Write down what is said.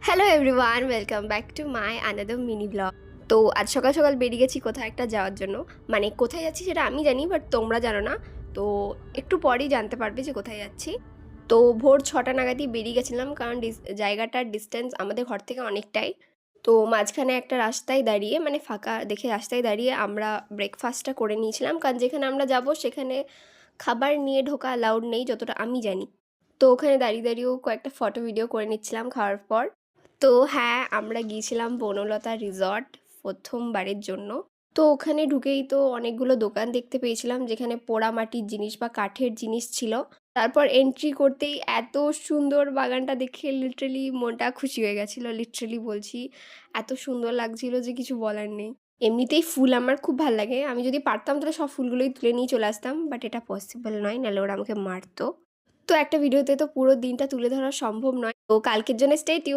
Hello everyone, welcome back to my another mini blog. তো আজ সকাল সকাল বেরিয়ে গেছি কোথাও একটা যাওয়ার জন্য। মানে কোথায় যাচ্ছি সেটা আমি জানি, বাট তোমরা জানো না। তো একটু পরেই জানতে পারবে যে কোথায় যাচ্ছি। তো ভোর 6টা নাগাদই বেরিয়ে গেছিলাম, কারণ জায়গাটার ডিস্টেন্স আমাদের ঘর থেকে অনেকটাই। তো মাঝখানে একটা রাস্তায় দাঁড়িয়ে, মানে ফাঁকা দেখে রাস্তায় দাঁড়িয়ে আমরা ব্রেকফাস্টটা করে নিয়েছিলাম, কারণ যেখানে আমরা যাব সেখানে খাবার নিয়ে ঢোকা অ্যালাউড নেই যতটা আমি জানি। তো ওখানে দাঁড়িয়ে দাঁড়িয়েও কয়েকটা ফটো ভিডিও করে নিচ্ছিলাম খাওয়ার পর। তো হ্যাঁ, আমরা গিয়েছিলাম বনলতা রিসর্ট প্রথমবারের জন্য। তো ওখানে ঢুকেই তো অনেকগুলো দোকান দেখতে পেয়েছিলাম যেখানে পোড়ামাটির জিনিস বা কাঠের জিনিস ছিল। তারপর এন্ট্রি করতেই এত সুন্দর বাগানটা দেখে লিটারেলি মনটা খুশি হয়ে গেছিলো। লিটারেলি বলছি, এত সুন্দর লাগছিল যে কিছু বলার নেই। এমনিতেই ফুল আমার খুব ভাল লাগে। আমি যদি পারতাম তাহলে সব ফুলগুলোই তুলে নিয়ে চলে আসতাম, বাট এটা পসিবল নয়, নাহলে ওরা আমাকে মারতো। তো একটা ভিডিওতে তো পুরো দিনটা তুলে ধরা সম্ভব নয়। তো কালকের জন্য স্টে টিউন।